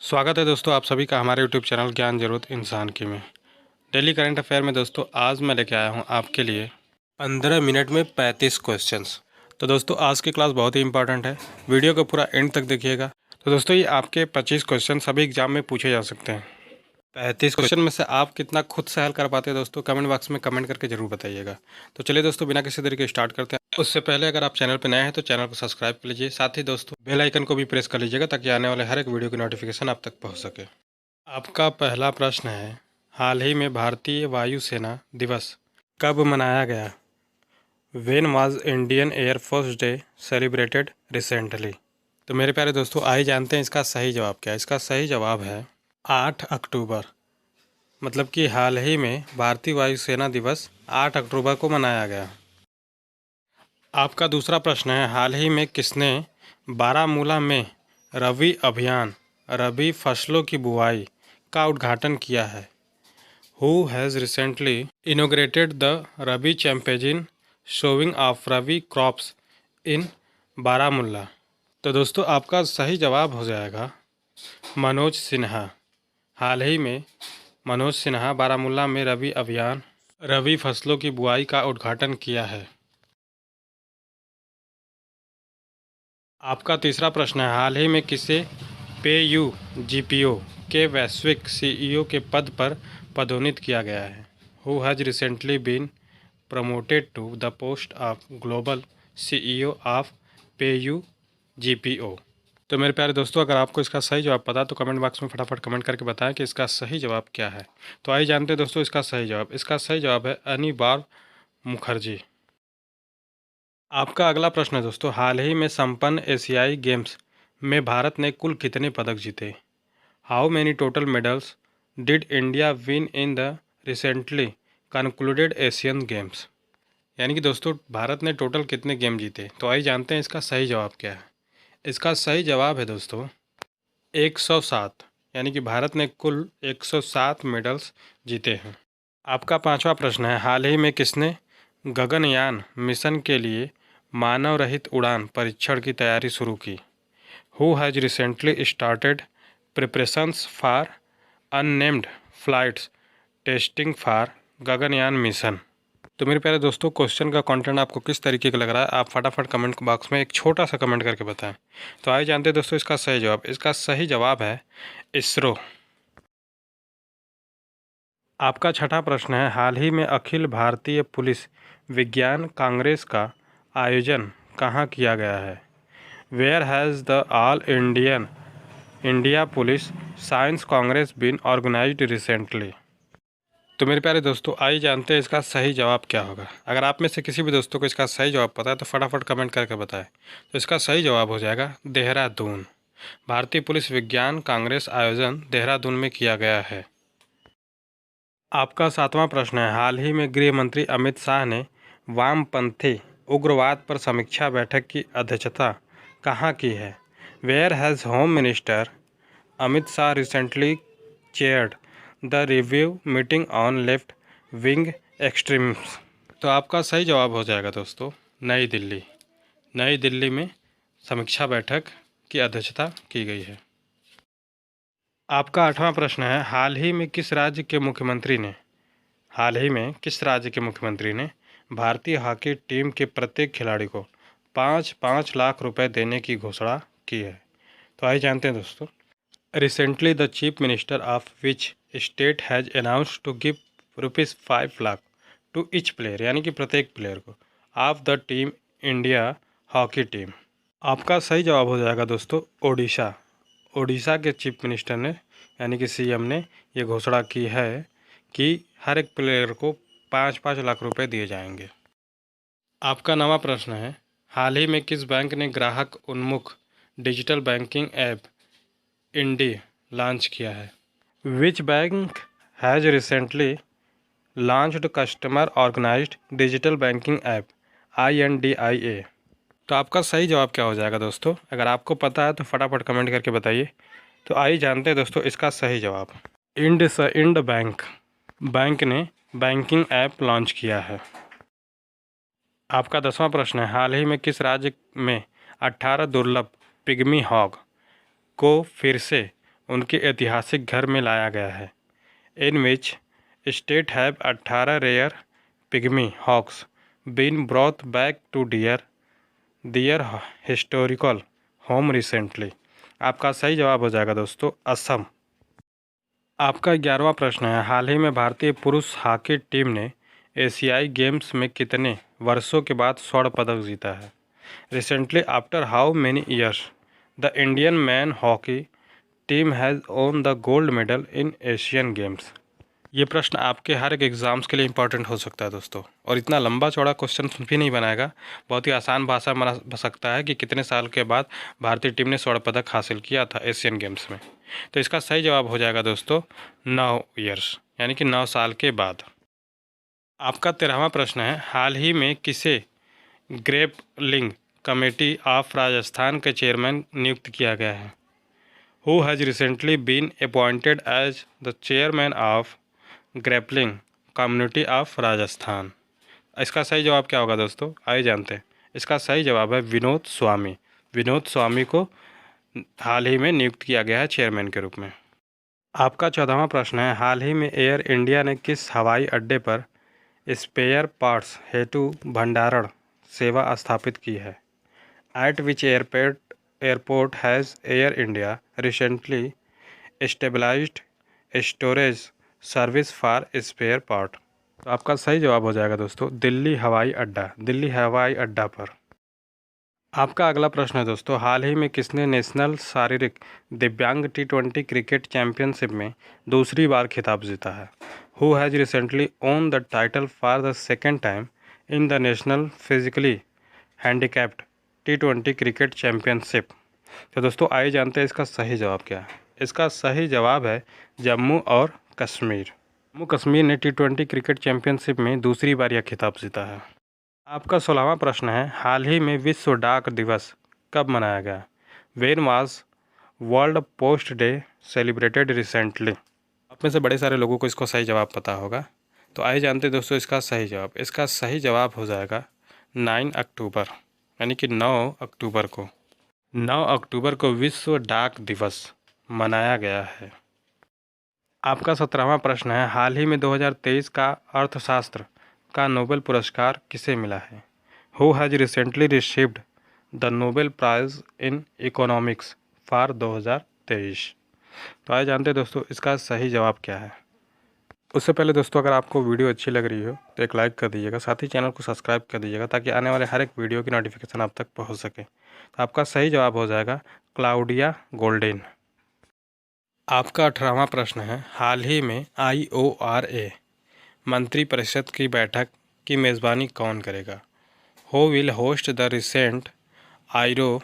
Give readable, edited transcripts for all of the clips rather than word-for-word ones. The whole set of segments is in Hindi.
स्वागत है दोस्तों आप सभी का हमारे यूट्यूब चैनल ज्ञान जरूरत इंसान की में। डेली करंट अफेयर में दोस्तों आज मैं लेके आया हूँ आपके लिए 15 मिनट में 35 क्वेश्चंस। तो दोस्तों आज की क्लास बहुत ही इंपॉर्टेंट है, वीडियो को पूरा एंड तक देखिएगा। तो दोस्तों ये आपके 25 क्वेश्चन सभी एग्जाम में पूछे जा सकते हैं। 35 क्वेश्चन में से आप कितना खुद से हल कर पाते हैं दोस्तों, कमेंट बॉक्स में कमेंट करके जरूर बताइएगा। तो चलिए दोस्तों बिना किसी देरी के स्टार्ट करते हैं। उससे पहले अगर आप चैनल पर नए हैं तो चैनल को सब्सक्राइब कर लीजिए, साथ ही दोस्तों बेल आइकन को भी प्रेस कर लीजिएगा ताकि आने वाले हर एक वीडियो की नोटिफिकेशन आप तक पहुंच सके। आपका पहला प्रश्न है, हाल ही में भारतीय वायुसेना दिवस कब मनाया गया? When was Indian air force day celebrated recently? तो मेरे प्यारे दोस्तों आइए जानते हैं इसका सही जवाब क्या है। इसका सही जवाब है 8 अक्टूबर। मतलब कि हाल ही में भारतीय वायुसेना दिवस 8 अक्टूबर को मनाया गया। आपका दूसरा प्रश्न है, हाल ही में किसने बारामूला में रबी अभियान रबी फसलों की बुवाई का उद्घाटन किया है? Who has recently inaugurated the Rabi Championship showing of Rabi crops in Baramulla? तो दोस्तों आपका सही जवाब हो जाएगा मनोज सिन्हा। हाल ही में मनोज सिन्हा बारामूला में रबी अभियान रबी फसलों की बुआई का उद्घाटन किया है। आपका तीसरा प्रश्न है, हाल ही में किसे पेयू जीपीओ के वैश्विक सीईओ के पद पर पदोन्नत किया गया है? Who has recently been promoted to the post of global CEO of PayU GPO? तो मेरे प्यारे दोस्तों अगर आपको इसका सही जवाब पता तो कमेंट बॉक्स में फटाफट कमेंट करके बताएं कि इसका सही जवाब क्या है। तो आइए जानते हैं दोस्तों इसका सही जवाब। इसका सही जवाब है अनिबार मुखर्जी। आपका अगला प्रश्न है दोस्तों, हाल ही में संपन्न एशियाई गेम्स में भारत ने कुल कितने पदक जीते? How many total medals did India win in the recently concluded Asian games? यानी कि दोस्तों भारत ने टोटल कितने गेम जीते? तो आइए जानते हैं इसका सही जवाब क्या है। इसका सही जवाब है दोस्तों 107। यानी कि भारत ने कुल 107 मेडल्स जीते हैं। आपका पांचवा प्रश्न है, हाल ही में किसने गगनयान मिशन के लिए मानव रहित उड़ान परीक्षण की तैयारी शुरू की? Who has recently started preparations for unnamed flights testing for Gaganyaan mission? तो मेरे प्यारे दोस्तों क्वेश्चन का कंटेंट आपको किस तरीके का लग रहा है, आप फटाफट कमेंट बॉक्स में एक छोटा सा कमेंट करके बताएं। तो आइए जानते हैं दोस्तों इसका सही जवाब। इसका सही जवाब है इसरो। आपका छठा प्रश्न है, हाल ही में अखिल भारतीय पुलिस विज्ञान कांग्रेस का आयोजन कहाँ किया गया है? Where has the all India police science congress been organised recently? तो मेरे प्यारे दोस्तों आइए जानते हैं इसका सही जवाब क्या होगा। अगर आप में से किसी भी दोस्तों को इसका सही जवाब पता है तो फटाफट कमेंट करके बताएं। तो इसका सही जवाब हो जाएगा देहरादून। भारतीय पुलिस विज्ञान कांग्रेस आयोजन देहरादून में किया गया है। आपका सातवां प्रश्न है, हाल ही में गृह मंत्री अमित शाह ने वामपंथी उग्रवाद पर समीक्षा बैठक की अध्यक्षता कहाँ की है? Where has home minister Amit Shah recently chaired the review meeting on left wing extremes? तो आपका सही जवाब हो जाएगा दोस्तों नई दिल्ली। नई दिल्ली में समीक्षा बैठक की अध्यक्षता की गई है। आपका आठवां प्रश्न है, हाल ही में किस राज्य के मुख्यमंत्री ने भारतीय हॉकी टीम के प्रत्येक खिलाड़ी को 5-5 लाख रुपए देने की घोषणा की है? तो आइए जानते हैं दोस्तों। Recently the chief minister of which state has announced to give ₹5 lakh to each player, यानी कि प्रत्येक प्लेयर को, of the team India hockey team? आपका सही जवाब हो जाएगा दोस्तों ओडिशा। ओडिशा के चीफ मिनिस्टर ने यानी कि सीएम ने ये घोषणा की है कि हर एक प्लेयर को 5-5 लाख रुपए दिए जाएंगे। आपका नवा प्रश्न है, हाल ही में किस बैंक ने ग्राहक उन्मुख digital banking app Indie launch किया है? Which bank has recently launched customer organised digital banking app INDIA? तो आपका सही जवाब क्या हो जाएगा दोस्तों? अगर आपको पता है तो फटाफट कमेंट करके बताइए। तो आइए जानते हैं दोस्तों इसका सही जवाब। इंड बैंक ने बैंकिंग ऐप लॉन्च किया है। आपका 10वां प्रश्न है, हाल ही में किस राज्य में 18 दुर्लभ पिग्मी हॉग को फिर से उनके ऐतिहासिक घर में लाया गया है? In which state have 18 rare pygmy hogs been brought back to their historical home recently? आपका सही जवाब हो जाएगा दोस्तों असम। आपका 11वां प्रश्न है, हाल ही में भारतीय पुरुष हॉकी टीम ने एशियाई गेम्स में कितने वर्षों के बाद स्वर्ण पदक जीता है? Recently after how many years the Indian man hockey team has own the gold medal in Asian games? ये प्रश्न आपके हर एक एग्ज़ाम्स के लिए इंपॉर्टेंट हो सकता है दोस्तों, और इतना लंबा चौड़ा क्वेश्चन भी नहीं बनाएगा, बहुत ही आसान भाषा में बना सकता है कि कितने साल के बाद भारतीय टीम ने स्वर्ण पदक हासिल किया था एशियन गेम्स में। तो इसका सही जवाब हो जाएगा दोस्तों 9 ईयर्स, यानी कि 9 साल के बाद। आपका 13वां प्रश्न है, हाल ही में किसे ग्रेपलिंग कमेटी ऑफ राजस्थान के चेयरमैन नियुक्त किया गया है? Who has recently been appointed as the chairman of grappling community of Rajasthan? इसका सही जवाब क्या होगा दोस्तों, आइए जानते हैं। इसका सही जवाब है विनोद स्वामी। विनोद स्वामी को हाल ही में नियुक्त किया गया है चेयरमैन के रूप में। आपका 14वां प्रश्न है, हाल ही में एयर इंडिया ने किस हवाई अड्डे पर स्पेयर पार्ट्स हेतु भंडारण सेवा स्थापित की है? At which airport has Air India recently established storage service for spare part? तो आपका सही जवाब हो जाएगा दोस्तों दिल्ली हवाई अड्डा। दिल्ली हवाई अड्डा पर। आपका अगला प्रश्न है दोस्तों, हाल ही में किसने नेशनल शारीरिक दिव्यांग T20 क्रिकेट चैंपियनशिप में दूसरी बार खिताब जीता है? Who has recently won the title for the second time in the national physically handicapped T20 cricket championship? तो दोस्तों आइए जानते हैं इसका सही जवाब क्या है। इसका सही जवाब है जम्मू और कश्मीर। जम्मू कश्मीर ने T20 क्रिकेट चैंपियनशिप में दूसरी बार यह खिताब जीता है। आपका 16वां प्रश्न है, हाल ही में विश्व डाक दिवस कब मनाया गया? When was world post day celebrated recently? आप में से बड़े सारे लोगों को इसको सही जवाब पता होगा, तो आइए जानते हैं दोस्तों इसका सही जवाब। इसका सही जवाब हो जाएगा 9 अक्टूबर, यानी कि 9 अक्टूबर को। 9 अक्टूबर को विश्व डाक दिवस मनाया गया है। आपका 17वां प्रश्न है, हाल ही में 2023 का अर्थशास्त्र का नोबेल पुरस्कार किसे मिला है? Who has recently received the Nobel prize in economics for 2023? तो आइए जानते हैं दोस्तों इसका सही जवाब क्या है। उससे पहले दोस्तों अगर आपको वीडियो अच्छी लग रही हो तो एक लाइक कर दीजिएगा, साथ ही चैनल को सब्सक्राइब कर दीजिएगा ताकि आने वाले हर एक वीडियो की नोटिफिकेशन आप तक पहुँच सके। तो आपका सही जवाब हो जाएगा क्लाउडिया गोल्डेन। आपका 18वां प्रश्न है, हाल ही में IORA मंत्रिपरिषद की बैठक की मेज़बानी कौन करेगा? Who will host the recent IORA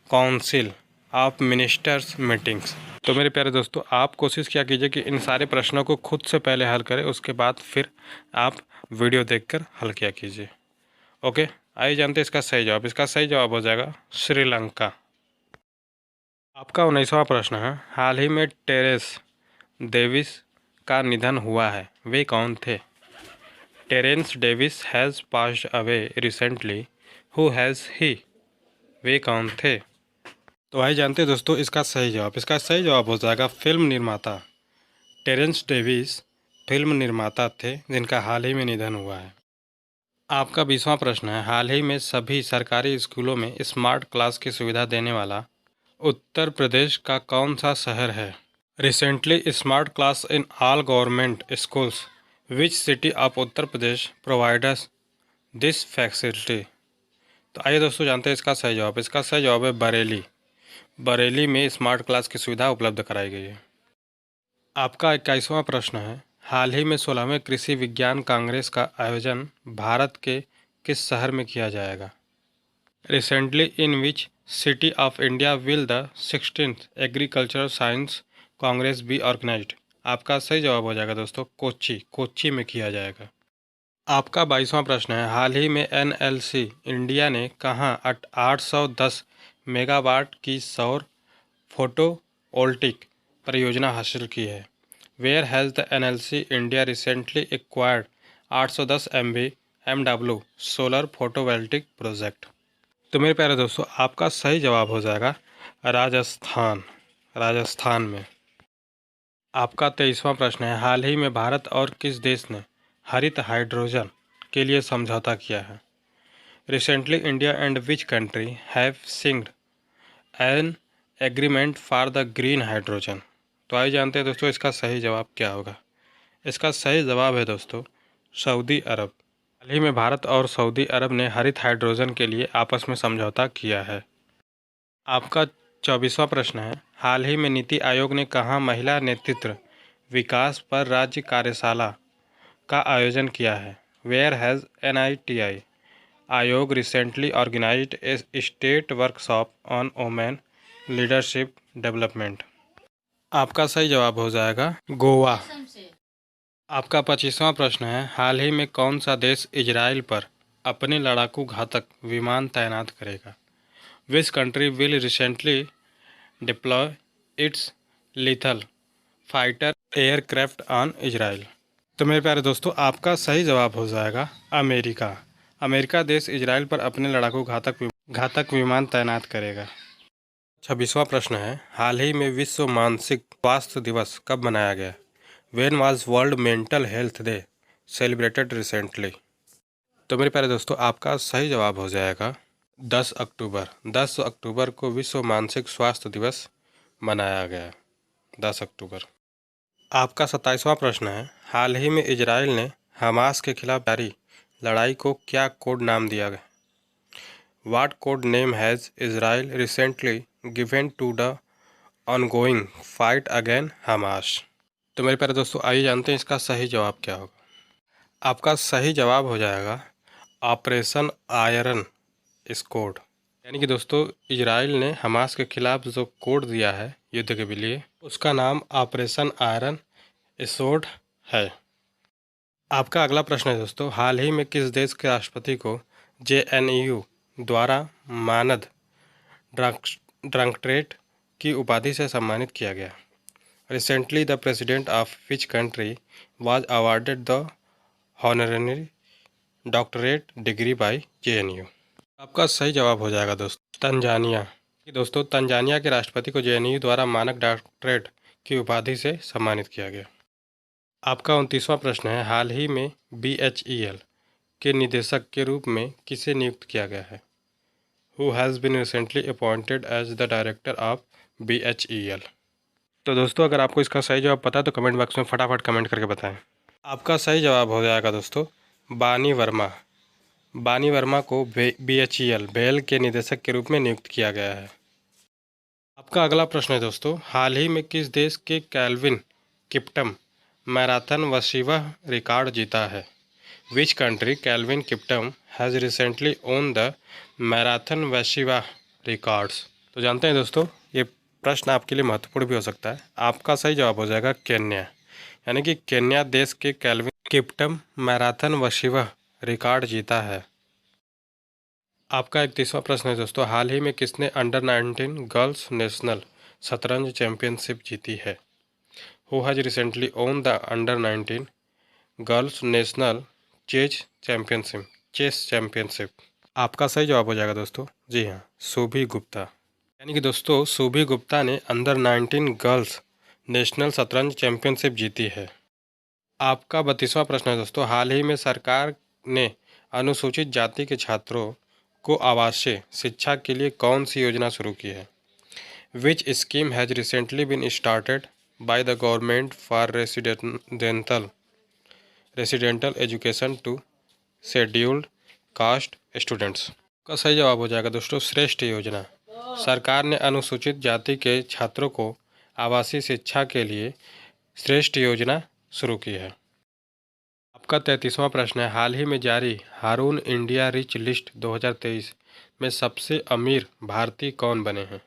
council of ministers meetings? तो मेरे प्यारे दोस्तों आप कोशिश किया कीजिए कि इन सारे प्रश्नों को खुद से पहले हल करें, उसके बाद फिर आप वीडियो देखकर हल किया कीजिए। ओके, आइए जानते हैं इसका सही जवाब। इसका सही जवाब हो जाएगा श्रीलंका। आपका 19वां प्रश्न है, हाल ही में टेरेस डेविस का निधन हुआ है, वे कौन थे? Terence Davies has passed away recently, who has he? वे कौन थे? तो आइए जानते हैं दोस्तों इसका सही जवाब। इसका सही जवाब हो जाएगा फिल्म निर्माता। टेरेंस डेविस फिल्म निर्माता थे जिनका हाल ही में निधन हुआ है। आपका 20वां प्रश्न है, हाल ही में सभी सरकारी स्कूलों में स्मार्ट क्लास की सुविधा देने वाला उत्तर प्रदेश का कौन सा शहर है? Recently smart class in all government schools, which city of Uttar Pradesh providers this facility? तो आइए दोस्तों जानते हैं इसका सही जवाब। इसका सही जवाब है बरेली। बरेली में स्मार्ट क्लास की सुविधा उपलब्ध कराई गई है। आपका 21वां प्रश्न है, हाल ही में 16वें कृषि विज्ञान कांग्रेस का आयोजन भारत के किस शहर में किया जाएगा? Recently in which city of India will the 16th agricultural science congress be organised? आपका सही जवाब हो जाएगा दोस्तों कोच्चि में किया जाएगा। आपका 22वां प्रश्न है, हाल ही में NLC इंडिया ने कहाँ 810 मेगावाट की सौर फोटोवोल्टिक परियोजना हासिल की है? Where has the NLC India recently acquired 810 MW solar photovoltaic project? तो मेरे प्यारे दोस्तों आपका सही जवाब हो जाएगा राजस्थान। राजस्थान में। आपका 23वां प्रश्न है, हाल ही में भारत और किस देश ने हरित हाइड्रोजन के लिए समझौता किया है? Recently India and which country have signed an agreement for the green hydrogen? तो आइए जानते हैं दोस्तों इसका सही जवाब क्या होगा। इसका सही जवाब है दोस्तों सऊदी अरब। हाल ही में भारत और सऊदी अरब ने हरित हाइड्रोजन के लिए आपस में समझौता किया है। आपका 24वां प्रश्न है, हाल ही में नीति आयोग ने कहाँ महिला नेतृत्व विकास पर राज्य कार्यशाला का आयोजन किया है? Where has NITI Aayog recently organised a state workshop on women leadership development? आपका सही जवाब हो जाएगा गोवा। आपका 25वां प्रश्न है, हाल ही में कौन सा देश इजराइल पर अपने लड़ाकू घातक विमान तैनात करेगा? Which country will recently deploy it's lethal fighter aircraft on Israel? तो मेरे प्यारे दोस्तों आपका सही जवाब हो जाएगा अमेरिका। अमेरिका देश इजराइल पर अपने लड़ाकू घातक विमान तैनात करेगा। 26वां प्रश्न है, हाल ही में विश्व मानसिक स्वास्थ्य दिवस कब मनाया गया? When was world mental health day celebrated recently? तो मेरे प्यारे दोस्तों आपका सही जवाब हो जाएगा 10 अक्टूबर। 10 अक्टूबर को विश्व मानसिक स्वास्थ्य दिवस मनाया गया, 10 अक्टूबर। आपका 27वां प्रश्न है, हाल ही में इजराइल ने हमास के खिलाफ जारी लड़ाई को क्या कोड नाम दिया गया? What code name has Israel recently given to the ongoing fight against Hamas? तो मेरे प्यारे दोस्तों आइए जानते हैं इसका सही जवाब क्या होगा। आपका सही जवाब हो जाएगा ऑपरेशन आयरन स्कोड। यानी कि दोस्तों इजराइल ने हमास के खिलाफ जो कोड दिया है युद्ध के लिए उसका नाम ऑपरेशन आयरन स्कोड है। आपका अगला प्रश्न है दोस्तों, हाल ही में किस देश के राष्ट्रपति को JNU द्वारा मानद डॉक्टरेट की उपाधि से सम्मानित किया गया? Recently the president of which country was awarded the honorary doctorate degree by JNU? आपका सही जवाब हो जाएगा दोस्तों तंजानिया। दोस्तों तंजानिया के राष्ट्रपति को JNU द्वारा मानक डॉक्टरेट की उपाधि से सम्मानित किया गया। आपका 29वां प्रश्न है, हाल ही में BHEL के निदेशक के रूप में किसे नियुक्त किया गया है? Who has been recently appointed as the director of BHEL? तो दोस्तों अगर आपको इसका सही जवाब पता है तो कमेंट बॉक्स में फटाफट कमेंट करके बताएं। आपका सही जवाब हो जाएगा दोस्तों बानी वर्मा। बानी वर्मा को BHEL बेल के निदेशक के रूप में नियुक्त किया गया है। आपका अगला प्रश्न है दोस्तों, हाल ही में किस देश के कैल्विन किप्टम मैराथन वसीवा रिकॉर्ड जीता है? Which country Kelvin Kiptum has recently won the marathon वैशिवा रिकॉर्ड्स? तो जानते हैं दोस्तों ये प्रश्न आपके लिए महत्वपूर्ण भी हो सकता है। आपका सही जवाब हो जाएगा केन्या। यानी कि केन्या देश के कैल्विन किप्टम मैराथन वशिवा रिकॉर्ड जीता है। आपका 31वां प्रश्न है दोस्तों, हाल ही में किसने अंडर 19 गर्ल्स नेशनल शतरंज चैंपियनशिप जीती है? Who has recently won the under 19 girls national chess championship? आपका सही जवाब हो जाएगा दोस्तों जी हाँ सुभी गुप्ता। यानी कि दोस्तों सुभी गुप्ता ने अंडर 19 गर्ल्स नेशनल शतरंज चैंपियनशिप जीती है। आपका 32वां प्रश्न है दोस्तों, हाल ही में सरकार ने अनुसूचित जाति के छात्रों को आवासीय शिक्षा के लिए कौन सी योजना शुरू की है? Which scheme has recently been started by the government for residential education to scheduled caste students? का सही जवाब हो जाएगा दोस्तों श्रेष्ठ योजना। सरकार ने अनुसूचित जाति के छात्रों को आवासीय शिक्षा के लिए श्रेष्ठ योजना शुरू की है। आपका 33वां प्रश्न है, हाल ही में जारी हारून इंडिया रिच लिस्ट 2023 में सबसे अमीर भारतीय कौन बने हैं?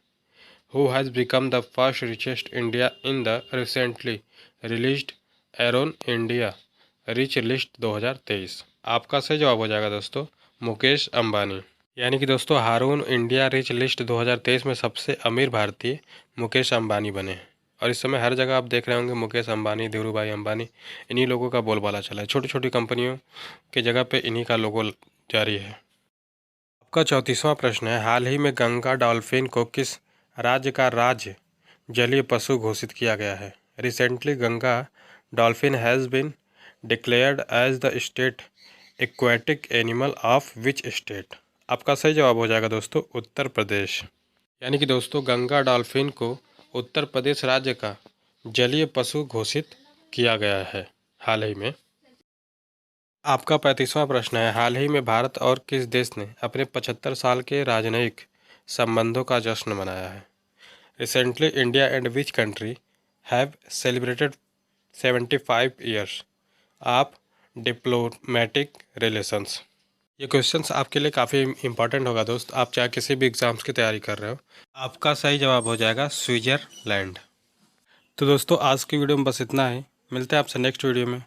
Who has become the first richest India in the recently released Aaron India rich list 2023? आपका सही जवाब हो जाएगा दोस्तों मुकेश अंबानी। यानी कि दोस्तों हारून इंडिया रिच लिस्ट 2023 में सबसे अमीर भारतीय मुकेश अंबानी बने हैं। और इस समय हर जगह आप देख रहे होंगे मुकेश अंबानी, धीरूभाई अंबानी, इन्हीं लोगों का बोलबाला चला है। छोटी छोटी कंपनियों के जगह पे इन्हीं का लोगो जारी है। आपका 34वां प्रश्न है, हाल ही में गंगा डॉल्फिन को किस राज्य का राज्य जलीय पशु घोषित किया गया है? Recently Ganga dolphin has been declared as the state aquatic animal of which state? आपका सही जवाब हो जाएगा दोस्तों उत्तर प्रदेश। यानी कि दोस्तों गंगा डॉल्फिन को उत्तर प्रदेश राज्य का जलीय पशु घोषित किया गया है हाल ही में। आपका 35वां प्रश्न है, हाल ही में भारत और किस देश ने अपने 75 साल के राजनयिक संबंधों का जश्न मनाया है? Recently India and which country have celebrated 75 years of diplomatic relations? ये क्वेश्चंस आपके लिए काफ़ी इंपॉर्टेंट होगा दोस्त, आप चाहे किसी भी एग्ज़ाम्स की तैयारी कर रहे हो। आपका सही जवाब हो जाएगा स्विट्ज़रलैंड। तो दोस्तों आज की वीडियो में बस इतना ही, मिलते हैं आपसे नेक्स्ट वीडियो में।